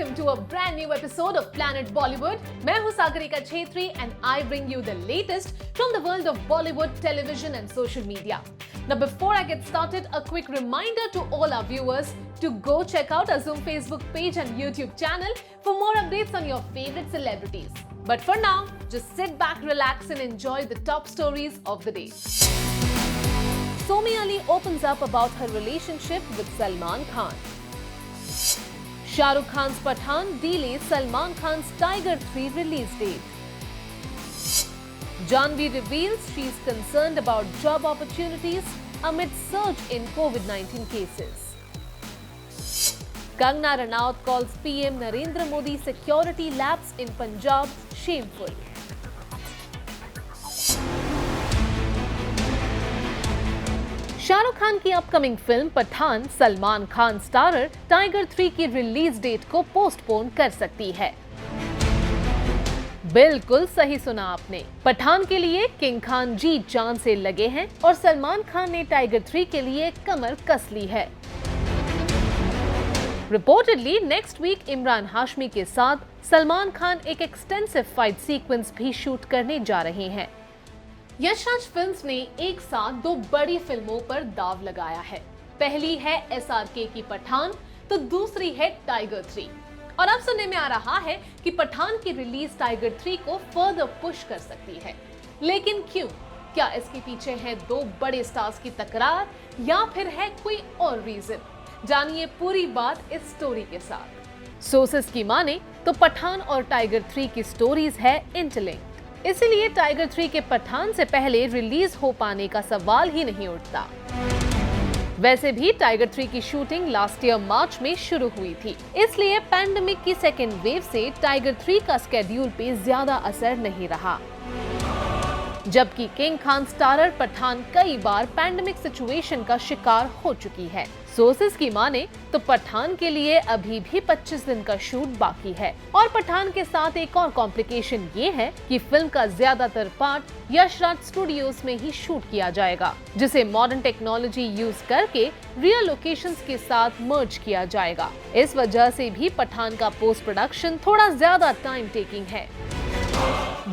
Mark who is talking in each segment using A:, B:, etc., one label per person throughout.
A: welcome to a brand new episode of Planet Bollywood. मैं हूँ Sagarika Chhetri and I bring you the latest from the world of Bollywood, television and social media. Now before I get started, a quick reminder to all our viewers to go check out our Zoom Facebook page and YouTube channel for more updates on your favorite celebrities. But for now, just sit back, relax and enjoy the top stories of the day. Somi Ali opens up about her relationship with Salman Khan. Shah Rukh Khan's Pathaan delays Salman Khan's Tiger 3 release date. Janhvi reveals she's concerned about job opportunities amid surge in COVID-19 cases. Kangana Ranaut calls PM Narendra Modi security lapse in Punjab shameful. Shahrukh Khan की upcoming film Pathaan Salman Khan starrer tiger 3 की release date को postpone कर सकती है। बिल्कुल सही सुना आपने, पठान के लिए किंग खान जी जान से लगे हैं और सलमान खान ने टाइगर 3 के लिए कमर कस ली है। Reportedly next week Imran Hashmi के साथ सलमान खान एक एक्सटेंसिव फाइट सीक्वेंस भी शूट करने जा रहे हैं। यश राज फिल्म्स ने एक साथ दो बड़ी फिल्मों पर दाव लगाया है। पहली है SRK की पठान तो दूसरी है टाइगर 3। और अब सुनने में आ रहा है कि पठान की रिलीज टाइगर 3 को फर्दर पुश कर सकती है। लेकिन क्यों? क्या इसके पीछे है दो बड़े स्टार्स की तकरार या फिर है कोई और रीजन? जानिए पूरी बात इस स्टोरी के साथ। सोर्सेस की माने तो पठान और टाइगर 3 की स्टोरीज है इंटरलिंक्ड, इसीलिए टाइगर 3 के पठान से पहले रिलीज हो पाने का सवाल ही नहीं उठता। वैसे भी टाइगर 3 की शूटिंग लास्ट ईयर मार्च में शुरू हुई थी, इसलिए पैंडेमिक की सेकेंड वेव से टाइगर 3 का स्केड्यूल पे ज्यादा असर नहीं रहा। जबकि किंग खान स्टारर पठान कई बार पैंडेमिक सिचुएशन का शिकार हो चुकी है। सोर्सेस की माने तो पठान के लिए अभी भी 25 दिन का शूट बाकी है और पठान के साथ एक और कॉम्प्लिकेशन ये है कि फिल्म का ज्यादातर पार्ट यश राज स्टूडियोज में ही शूट किया जाएगा, जिसे मॉडर्न टेक्नोलॉजी यूज करके रियल लोकेशंस के साथ मर्ज किया जाएगा। इस वजह से भी पठान का पोस्ट प्रोडक्शन थोड़ा ज्यादा टाइम टेकिंग है।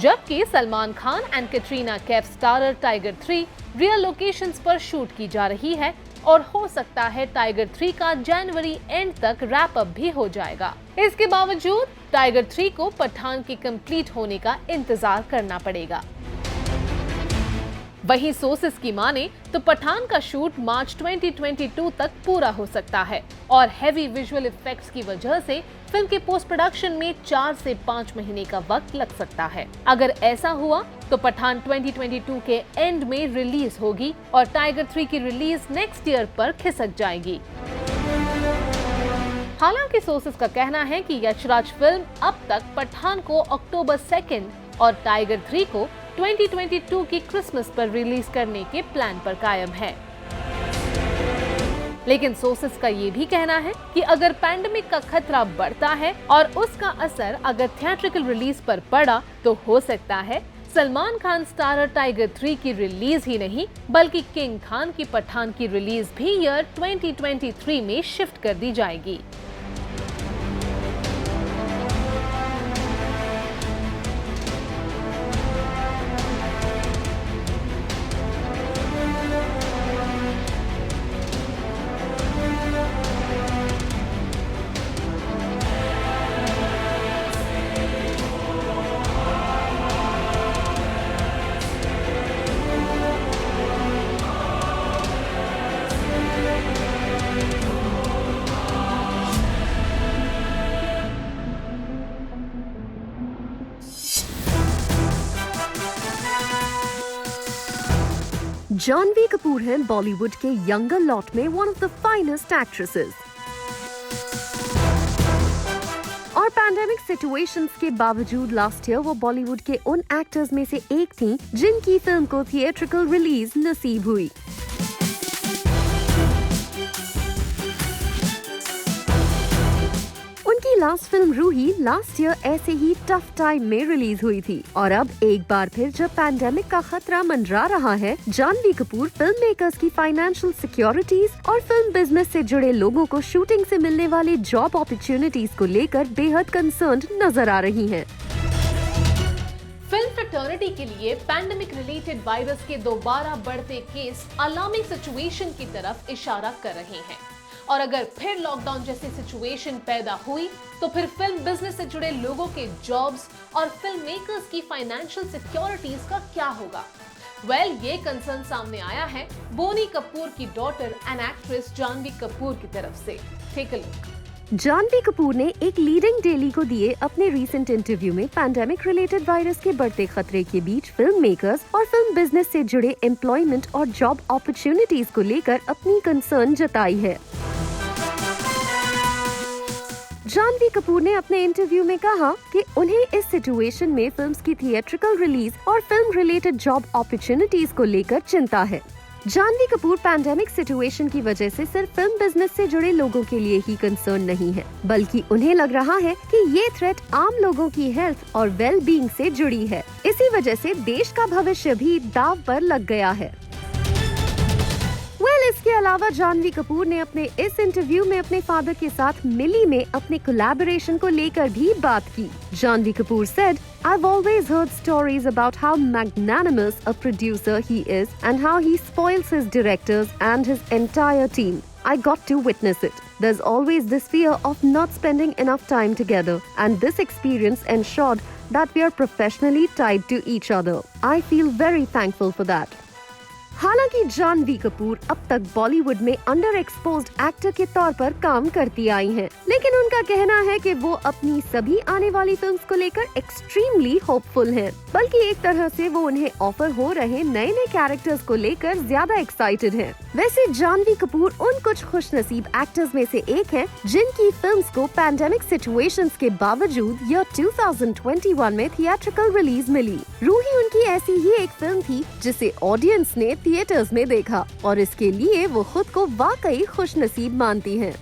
A: जबकि Salman Khan and Katrina Kaif starrer tiger 3 real locations पर शूट की जा रही है और हो सकता है टाइगर 3 का जनवरी एंड तक रैप अप भी हो जाएगा। इसके बावजूद टाइगर 3 को पठान के कंप्लीट होने का इंतजार करना पड़ेगा। वहीं सोर्सेस की माने तो पठान का शूट मार्च 2022 तक पूरा हो सकता है और हेवी विजुअल इफेक्ट्स की वजह से फिल्म के पोस्ट प्रोडक्शन में 4 से 5 महीने का वक्त लग सकता है। अगर ऐसा हुआ तो पठान 2022 के एंड में रिलीज होगी और टाइगर 3 की रिलीज नेक्स्ट ईयर पर खिसक जाएगी। हालांकि सोर्सेस का कहना है कि यश राज फिल्म अब तक पठान को अक्टूबर 2 और टाइगर 3 को 2022 की क्रिसमस पर रिलीज करने के प्लान पर कायम है। लेकिन सोर्सेस का ये भी कहना है कि अगर पैंडेमिक का खतरा बढ़ता है और उसका असर अगर थिएट्रिकल रिलीज पर पड़ा तो हो सकता है सलमान खान स्टारर टाइगर 3 की रिलीज ही नहीं बल्कि किंग खान की पठान की रिलीज भी ईयर 2023 में शिफ्ट कर दी जाएगी।
B: जानवी कपूर हैं बॉलीवुड के यंगर लॉट में one of the finest actresses और पैंडेमिक सिचुएशंस के बावजूद लास्ट ईयर वो बॉलीवुड के उन एक्टर्स में से एक थीं जिनकी फिल्म को थिएट्रिकल रिलीज नसीब हुई। Last film Roohi last year ऐसे ही टफ टाइम में रिलीज हुई थी और अब एक बार फिर जब पैंडेमिक का खतरा मंडरा रहा है, जानवी कपूर फिल्म मेकर्स की फाइनेंशियल सिक्योरिटीज और फिल्म बिजनेस से जुड़े लोगों को शूटिंग से मिलने वाले जॉब अपॉर्चुनिटीज को लेकर बेहद कंसर्न्ड नजर आ रही हैं।
A: फिल्म फ्रेटर्निटी के लिए पैंडेमिक रिलेटेड वायरस के दोबारा बढ़ते केस अलार्मिंग सिचुएशन की तरफ इशारा कर रहे हैं और अगर फिर लॉकडाउन जैसी सिचुएशन पैदा हुई तो फिर फिल्म बिजनेस से जुड़े लोगों के जॉब्स और फिल्म मेकर्स की फाइनेंशियल सिक्योरिटीज का क्या होगा? ये कंसर्न सामने आया है बोनी कपूर की daughter and actress Janhvi Kapoor की तरफ से। Take a look.
B: Janhvi Kapoor ने एक लीडिंग डेली को दिए अपने रीसेंट इंटरव्यू में पैंडेमिक रिलेटेड वायरस के बढ़ते खतरे के बीच फिल्म मेकर्स और फिल्म बिजनेस से जुड़े एम्प्लॉयमेंट और जॉब अपॉर्चुनिटीज को लेकर अपनी कंसर्न जताई है। जानवी कपूर ने अपने इंटरव्यू में कहा कि उन्हें इस सिचुएशन में फिल्म्स की थिएट्रिकल रिलीज और फिल्म रिलेटेड जॉब अपॉर्चुनिटीज को लेकर चिंता है। जानवी कपूर पैंडेमिक सिचुएशन की वजह से सिर्फ फिल्म बिजनेस से जुड़े लोगों के लिए ही कंसर्न नहीं है, बल्कि उन्हें लग रहा है कि ये थ्रेट आम लोगों की हेल्थ और वेल बीइंग से जुड़ी है। इसी वजह से देश का भविष्य भी दांव पर लग गया है। इसके अलावा जानवी कपूर ने अपने इस इंटरव्यू में अपने फादर के साथ मिली में अपने कोलैबोरेशन को लेकर भी बात की। Janhvi Kapoor said, "I've always heard stories about how magnanimous a producer he is and how he spoils his directors and his entire team. I got to witness it. There's always this fear of not spending enough time together, and this experience ensured that we are professionally tied to each other. I feel very thankful for that." हालांकि जानवी कपूर अब तक बॉलीवुड में under exposed actor के तौर पर काम करती आई हैं, लेकिन उनका कहना है कि वो अपनी सभी आने वाली फिल्म्स को लेकर एक्सट्रीमली होपफुल हैं, बल्कि एक तरह से वो उन्हें ऑफर हो रहे नए नए कैरेक्टर्स को लेकर ज्यादा एक्साइटेड हैं। वैसे जानवी कपूर उन कुछ खुशनसीब एक्टर्स में से एक हैं जिनकी फिल्म्स को पैंडेमिक सिचुएशंस के बावजूद ईयर 2021 में थिएट्रिकल रिलीज मिली। रूही उनकी ऐसी ही एक फिल्म थी जिसे ऑडियंस ने थिएटर्स में देखा और इसके लिए वो खुद को वाकई खुशनसीब मानती हैं।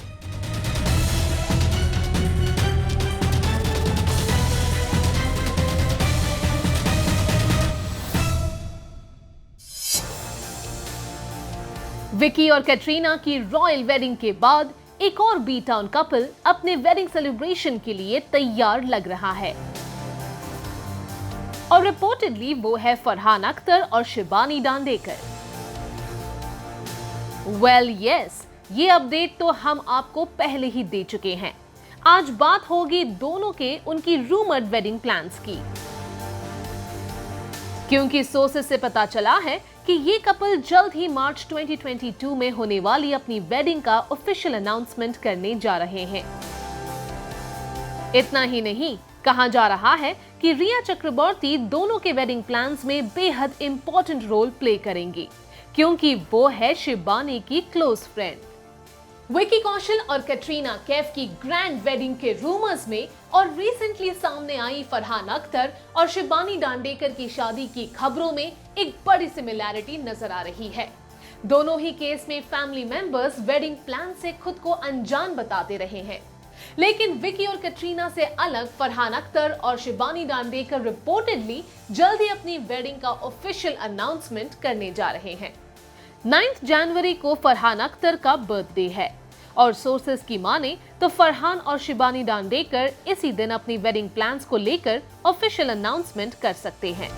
A: विकी और कैटरीना की रॉयल वेडिंग के बाद एक और बी टाउन कपल अपने वेडिंग सेलिब्रेशन के लिए तैयार लग रहा है और रिपोर्टेडली वो है फरहान अख्तर और शिबानी दांडेकर। ये अपडेट तो हम आपको पहले ही दे चुके हैं। आज बात होगी दोनों के उनकी रूमर्ड वेडिंग प्लान्स की, क्योंकि सोर्सेस से पता चला है कि ये कपल जल्द ही मार्च 2022 में होने वाली अपनी वेडिंग का ऑफिशियल अनाउंसमेंट करने जा रहे हैं। इतना ही नहीं, कहा जा रहा है कि रिया चक्रवर्ती दोनों के वेडिंग प्लान्स में बेहद इंपॉर्टेंट रोल प्ले करेंगी, क्योंकि वो है शिबानी की क्लोज फ्रेंड। विकी कौशल और कैटरीना कैफ की ग्रैंड वेडिंग के रूमर्स में और रिसेंटली सामने आई फरहान अख्तर और शिबानी दांडेकर की शादी की खबरों में एक बड़ी सिमिलैरिटी नजर आ रही है। दोनों ही केस में फैमिली मेंबर्स वेडिंग प्लान से खुद को अनजान बताते रहे हैं, लेकिन विकी और कैटरीना से अलग फरहान अख्तर और शिबानी दांडेकर रिपोर्टेडली जल्द ही अपनी वेडिंग का ऑफिशियल अनाउंसमेंट करने जा रहे हैं। 9 जनवरी को फरहान अख्तर का बर्थडे है और सोर्सेस की माने तो फरहान और शिबानी दांडेकर इसी दिन अपनी वेडिंग प्लान्स को लेकर ऑफिशियल अनाउंसमेंट कर सकते हैं।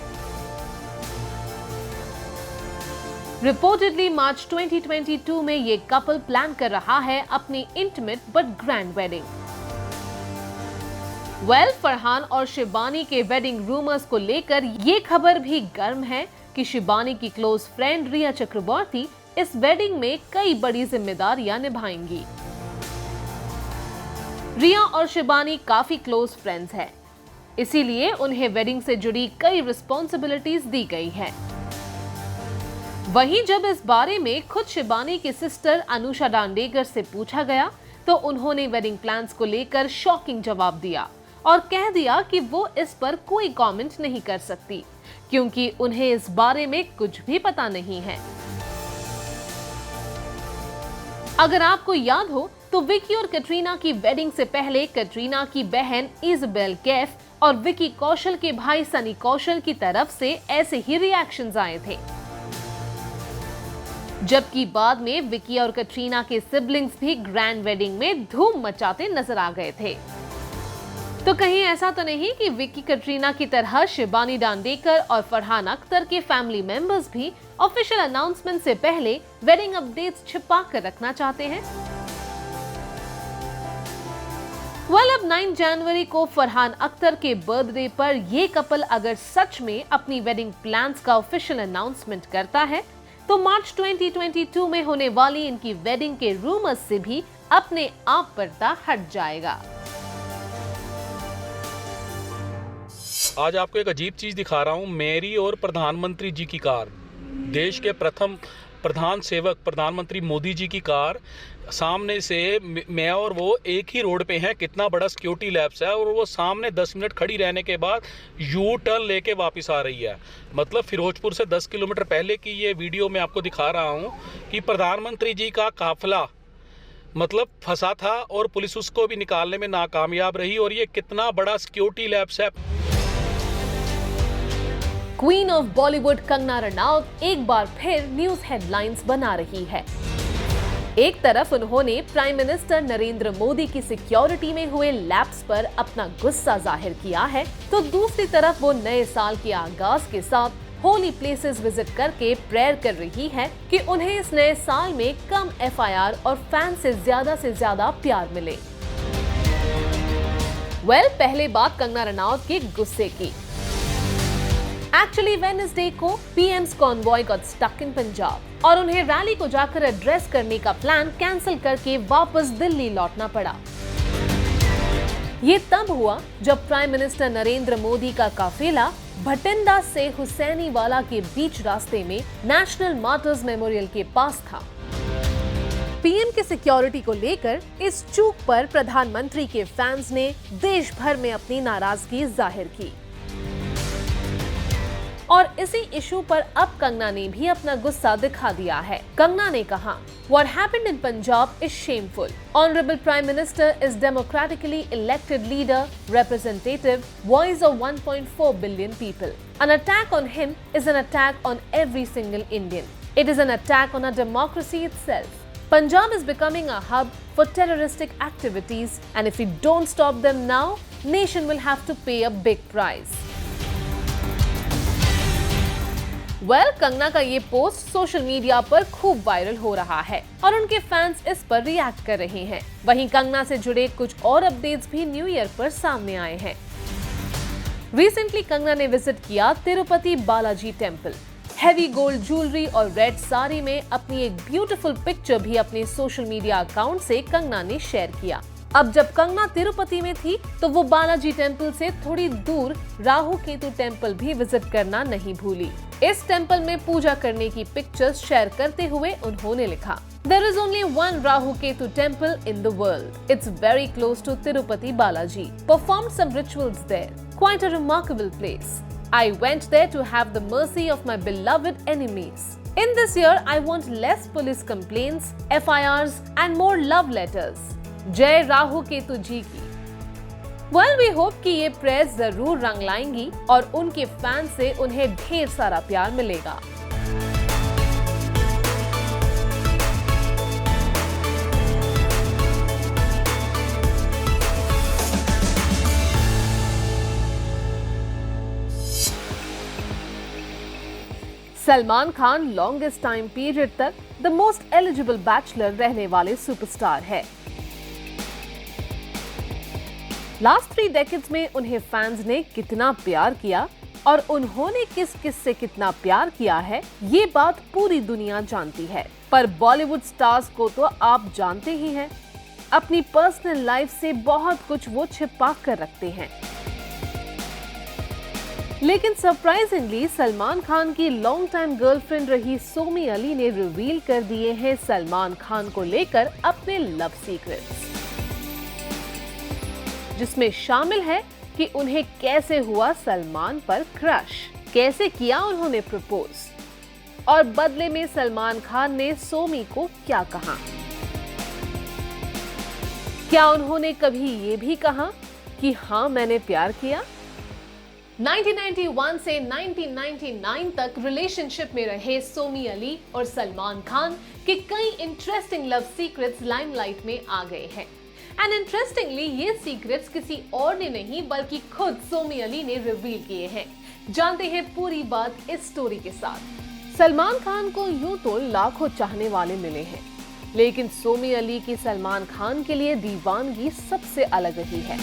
A: रिपोर्टेडली मार्च 2022 में ये कपल प्लान कर रहा है अपनी intimate but grand wedding. Farhan और शिबानी के वेडिंग रूमर्स को लेकर ये खबर भी गर्म है कि शिबानी की क्लोज फ्रेंड रिया चक्रवर्ती इस वेडिंग में कई बड़ी जिम्मेदारियां निभाएंगी। रिया और शिबानी काफी क्लोज फ्रेंड्स हैं, इसीलिए उन्हें वेडिंग से जुड़ी कई रिस्पॉन्सिबिलिटीज दी गई है। वहीं जब इस बारे में खुद शिबानी की सिस्टर अनुषा दांडेकर से पूछा गया तो उन्होंने वेडिंग प्लान्स को लेकर शॉकिंग जवाब दिया और कह दिया कि वो इस पर कोई कमेंट नहीं कर सकती, क्योंकि उन्हें इस बारे में कुछ भी पता नहीं है। अगर आपको याद हो तो विकी और कैटरीना की वेडिंग से पहले कैटरीना की बहन इज़ाबेल कैफ और विकी कौशल के भाई सनी कौशल की तरफ से ऐसे ही रिएक्शंस आए थे, जबकि बाद में विकी और कैटरीना के सिबलिंग्स भी ग्रैंड वेडिंग में धूम मचाते नजर आ गए थे। तो कहीं ऐसा तो नहीं कि विकी कैटरीना की तरह शिबानी डांडेकर और फरहान अख्तर के फैमिली मेंबर्स भी ऑफिशियल अनाउंसमेंट से पहले वेडिंग अपडेट्स छिपा कर रखना चाहते हैं? अब 9 जनवरी को फरहान अख्तर के बर्थडे पर ये कपल अगर सच में अपनी वेडिंग प्लान्स का ऑफिशियल अनाउंसमेंट करता है, तो मार्च 2022 में होने वाली इनकी वेडिंग के रूमर्स से भी अपने आप पर्दा हट जाएगा।
C: आज आपको एक अजीब चीज दिखा रहा हूँ। मेरी और प्रधानमंत्री जी की कार, देश के प्रथम प्रधान सेवक प्रधानमंत्री मोदी जी की कार, सामने से मैं और वो एक ही रोड पे हैं। कितना बड़ा सिक्योरिटी लैब्स है, और वो सामने 10 मिनट खड़ी रहने के बाद यू टर्न लेके वापस आ रही है। मतलब फिरोजपुर से 10 किलोमीटर पहले की ये वीडियो मैं आपको दिखा रहा हूँ कि प्रधानमंत्री जी का काफिला मतलब फंसा था और पुलिस उसको भी निकालने में नाकामयाब रही। और ये कितना बड़ा सिक्योरिटी लैब्स है।
A: क्वीन ऑफ बॉलीवुड कंगना रनौत एक बार फिर न्यूज हेडलाइंस बना रही है। एक तरफ उन्होंने प्राइम मिनिस्टर नरेंद्र मोदी की सिक्योरिटी में हुए लैप्स पर अपना गुस्सा जाहिर किया है, तो दूसरी तरफ वो नए साल के आगाज के साथ होली प्लेसेस विजिट करके प्रेयर कर रही है कि उन्हें इस नए साल में कम एफआईआर और फैन से ज्यादा प्यार मिले। पहले बात कंगना रनौत के गुस्से की। एक्चुअली वेडनेसडे को PM's convoy got stuck in Punjab और उन्हें रैली को जाकर एड्रेस करने का प्लान कैंसिल करके वापस दिल्ली लौटना पड़ा। ये तब हुआ जब प्राइम मिनिस्टर नरेंद्र मोदी का काफिला भटिंडा से हुसैनीवाला के बीच रास्ते में नेशनल मार्टर्स मेमोरियल के पास था। पीएम की सिक्योरिटी को लेकर इस चूक पर प्रधानमंत्री के फैंस ने देश भर में अपनी नाराजगी जाहिर की और इसी इशू पर अब कंगना ने भी अपना गुस्सा दिखा दिया है। कंगना ने कहा, What happened in Punjab is shameful. Honorable Prime Minister is democratically elected leader, representative, voice of 1.4 billion people. An attack on him is an attack on every single Indian. It is an attack on our democracy itself. Punjab is becoming a hub for terroristic activities, and if we don't stop them now, nation will have to pay a big price. Kangana का ये post social media पर खूब viral हो रहा है और उनके fans इस पर रिएक्ट कर रहे हैं। वहीं कंगना से जुड़े कुछ और अपडेट्स भी न्यू ईयर पर सामने आए हैं। रिसेंटली कंगना ने विजिट किया Tirupati Balaji temple. Heavy gold jewellery और रेड साड़ी में अपनी एक ब्यूटीफुल पिक्चर भी अपने सोशल मीडिया अकाउंट से कंगना ने शेयर किया। अब जब कंगना तिरुपति में थी तो वो बालाजी टेम्पल से थोड़ी दूर राहु केतु टेम्पल भी विजिट करना नहीं भूली। इस टेम्पल में पूजा करने की पिक्चर्स शेयर करते हुए उन्होंने लिखा, There is only one Rahu Ketu temple in the world. It's very close to Tirupati Balaji. Performed some rituals there. Quite a remarkable place. I went there to have the mercy of my beloved enemies. In this year, I want less police complaints, FIRs and more love letters. जय राहु केतु जी की। we hope कि ये press जरूर रंग लाएंगी और उनके fan से उन्हें ढेर सारा प्यार मिलेगा। Salman Khan longest time period तक द मोस्ट एलिजिबल बैचलर रहने वाले सुपरस्टार है। लास्ट 3 डेकेड्स में उन्हें फैंस ने कितना प्यार किया और उन्होंने किस किस से कितना प्यार किया है, ये बात पूरी दुनिया जानती है। पर बॉलीवुड स्टार्स को तो आप जानते ही हैं, अपनी पर्सनल लाइफ से बहुत कुछ वो छिपा कर रखते हैं। लेकिन सरप्राइजिंगली सलमान खान की लॉन्ग टाइम गर्लफ्रेंड रही सोमी अली ने रिवील कर दिए हैं सलमान खान को लेकर अपने लव सीक्रेट्स, जिसमें शामिल है कि उन्हें कैसे हुआ सलमान पर क्रश, कैसे किया उन्होंने प्रपोज और बदले में सलमान खान ने सोमी को क्या कहा। क्या उन्होंने कभी ये भी कहा कि हाँ मैंने प्यार किया? 1991 से 1999 तक रिलेशनशिप में रहे सोमी अली और सलमान खान के कई इंटरेस्टिंग लव सीक्रेट्स लाइमलाइट में आ गए हैं। एंड इंटरेस्टिंगली ये सीक्रेट्स किसी और ने नहीं बल्कि खुद सोमी अली ने रिवील किए हैं। जानते हैं पूरी बात इस स्टोरी के साथ। सलमान खान को यूं तो लाखों चाहने वाले मिले हैं, लेकिन सोमी अली की सलमान खान के लिए दीवानगी सबसे अलग रही है।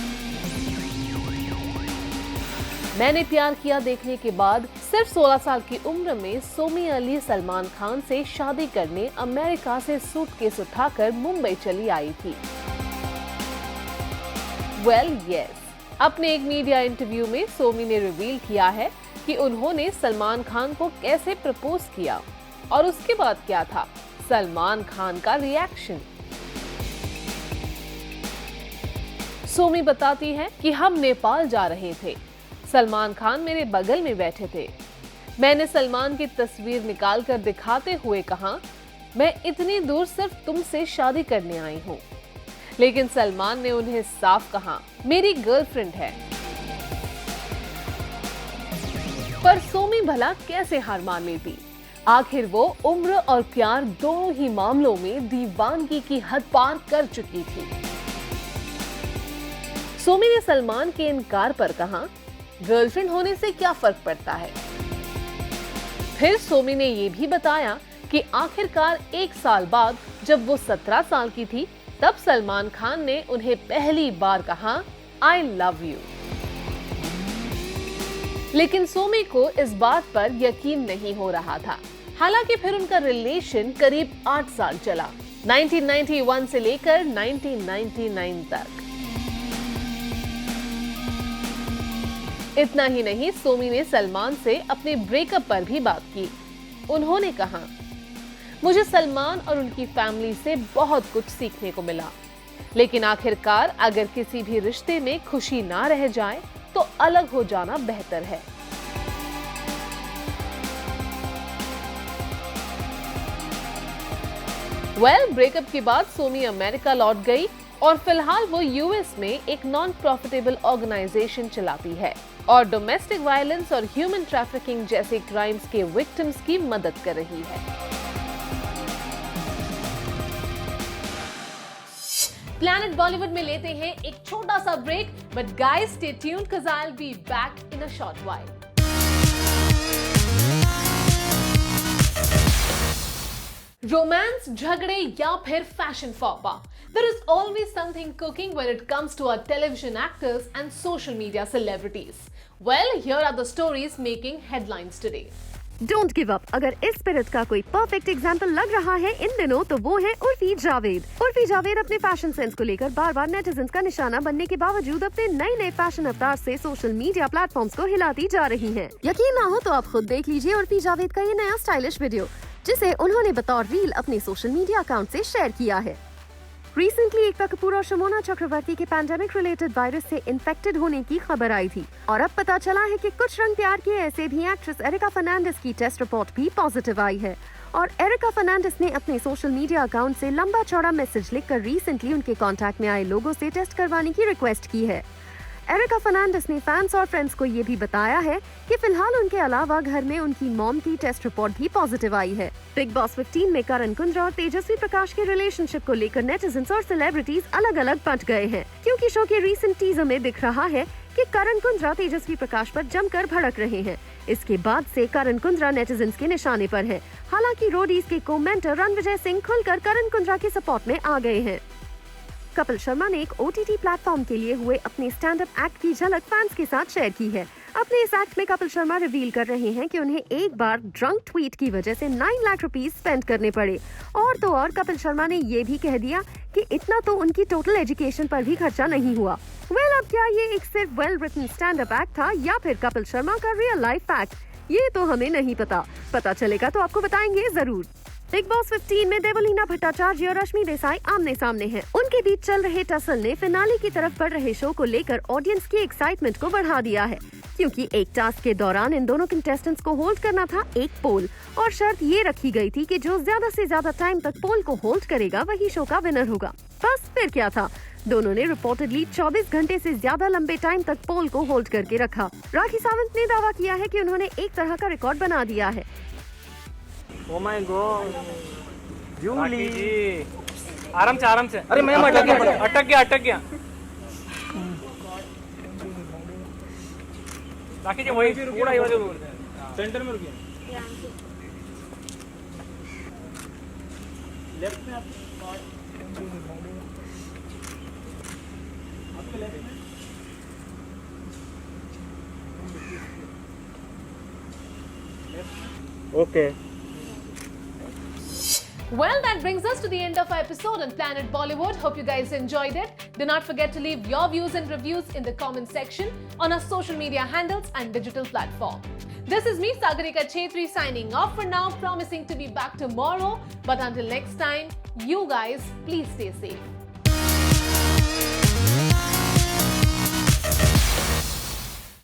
A: मैंने प्यार किया देखने के बाद सिर्फ 16 साल की उम्र में सोमी अली सलमान खान से शादी करने अमेरिका से सूटकेस उठाकर मुंबई चली आई थी। अपने एक मीडिया इंटरव्यू में सोमी ने रिवील किया है कि उन्होंने सलमान खान को कैसे प्रपोज किया और उसके बाद क्या था सलमान खान का रिएक्शन। सोमी बताती है कि हम नेपाल जा रहे थे, सलमान खान मेरे बगल में बैठे थे। मैंने सलमान की तस्वीर निकाल कर दिखाते हुए कहा, मैं इतनी दूर सिर्फ तुमसे शादी करने आई हूँ। लेकिन सलमान ने उन्हें साफ कहा, मेरी गर्लफ्रेंड है। पर सोमी भला कैसे हार मान लेती? आखिर वो उम्र और प्यार दोनों ही मामलों में दीवानगी की हद पार कर चुकी थी। सोमी ने सलमान के इनकार पर कहा, गर्लफ्रेंड होने से क्या फर्क पड़ता है। फिर सोमी ने यह भी बताया कि आखिरकार 1 साल बाद जब वो 17 साल की थी, तब सलमान खान ने उन्हें पहली बार कहा, आई लव यू। लेकिन सोमी को इस बात पर यकीन नहीं हो रहा था। हालांकि फिर उनका रिलेशन करीब 8 साल चला, 1991 से लेकर 1999 तक। इतना ही नहीं, सोमी ने सलमान से अपने ब्रेकअप पर भी बात की। उन्होंने कहा, मुझे सलमान और उनकी फैमिली से बहुत कुछ सीखने को मिला, लेकिन आखिरकार अगर किसी भी रिश्ते में खुशी ना रह जाए तो अलग हो जाना बेहतर है। ब्रेकअप के बाद सोमी अमेरिका लौट गई और फिलहाल वो यूएस में एक नॉन प्रॉफिटेबल ऑर्गेनाइजेशन चलाती है और डोमेस्टिक वायलेंस और ह्यूमन ट्रैफिकिंग जैसे क्राइम्स के विक्टिम्स की मदद कर रही है। प्लैनेट बॉलीवुड में लेते हैं एक छोटा सा break, but guys stay tuned cause I'll be back in a short while. Romance, झगड़े या फिर फैशन फॉपा, there is always something cooking when it comes to our television actors and social media celebrities. Well, here are the stories making headlines today.
B: Don't give up. अगर इस spirit का कोई perfect example लग रहा है इन दिनों तो वो है उर्फी जावेद। उर्फी जावेद अपने फैशन सेंस को लेकर बार बार नेटिजन्स का निशाना बनने के बावजूद अपने नए नए फैशन अवतार से सोशल मीडिया प्लेटफॉर्म्स को हिलाती जा रही हैं। यकीन ना हो तो आप खुद देख लीजिए उर्फी जावेद का ये नया स्टाइलिश वीडियो, जिसे उन्होंने बतौर रील अपने सोशल मीडिया अकाउंट से शेयर किया है। रिसेंटली एकता कपूर और शमोना चक्रवर्ती के पैंडेमिक रिलेटेड वायरस से इन्फेक्टेड होने की खबर आई थी और अब पता चला है कि कुछ रंग प्यार के ऐसे भी एक्ट्रेस एरिका फर्नांडिस की टेस्ट रिपोर्ट भी पॉजिटिव आई है और एरिका फर्नांडिस ने अपने सोशल मीडिया अकाउंट से लंबा चौड़ा मैसेज लिखकर रिसेंटली उनके कांटेक्ट में आए लोगों से टेस्ट करवाने की रिक्वेस्ट की है। एरिका फर्नांडिस ने फैंस और फ्रेंड्स को ये भी बताया है कि फिलहाल उनके अलावा घर में उनकी मॉम की टेस्ट रिपोर्ट भी पॉजिटिव आई है। बिग बॉस 15 में करण कुंद्रा और तेजस्वी प्रकाश के रिलेशनशिप को लेकर नेटिजन्स और सेलिब्रिटीज अलग अलग बंट गए हैं, क्योंकि शो के रीसेंट टीजर में दिख रहा है कि करण कुंद्रा तेजस्वी प्रकाश पर जमकर भड़क रहे हैं। इसके बाद से करण कुंद्रा नेटिजन्स के निशाने पर है। हालांकि रोडीज के कोमेंटर रणविजय सिंह खुलकर करण कुंद्रा के सपोर्ट में आ गए हैं। कपिल शर्मा ने एक OTT प्लेटफॉर्म के लिए हुए अपने स्टैंड अप एक्ट की झलक फैंस के साथ शेयर की है। अपने इस एक्ट में कपिल शर्मा रिवील कर रहे हैं कि उन्हें एक बार ड्रंक ट्वीट की वजह से 9 लाख रुपीस स्पेंड करने पड़े। और तो और कपिल शर्मा ने ये भी कह दिया कि इतना तो उनकी टोटल एजुकेशन पर भी खर्चा नहीं हुआ। अब क्या ये एक सिर्फ well written stand up act था या फिर कपिल शर्मा का रियल लाइफ एक्ट, ये तो हमें नहीं पता चलेगा तो आपको बताएंगे जरूर। बिग बॉस 15 में देवलीना भट्टाचार्य और रश्मि देसाई आमने सामने हैं। उनके बीच चल रहे टसल ने फिनाले की तरफ बढ़ रहे शो को लेकर ऑडियंस की एक्साइटमेंट को बढ़ा दिया है, क्योंकि एक टास्क के दौरान इन दोनों कंटेस्टेंट्स को होल्ड करना था एक पोल और शर्त ये रखी गई थी कि जो ज्यादा से ज्यादा टाइम तक पोल को होल्ड करेगा वही शो का विनर होगा। बस फिर क्या था, दोनों ने रिपोर्टेडली 24 घंटे से ज्यादा लंबे टाइम तक पोल को होल्ड करके रखा। राखी सावंत ने दावा किया है कि उन्होंने एक तरह का रिकॉर्ड बना दिया है।
D: ओ माय गॉड, जूली जी, आराम से। अरे मैं अटक गया। राखी जी वही पूरा सेंटर में रुकिए। लेफ्ट में आपके लेफ्ट में okay.
A: Well, that brings us to the end of our episode on Planet Bollywood. Hope you guys enjoyed it. Do not forget to leave your views and reviews in the comment section on our social media handles and digital platform. This is me, Sagarika Chetri, signing off for now, promising to be back tomorrow. But until next time, you guys, please stay safe.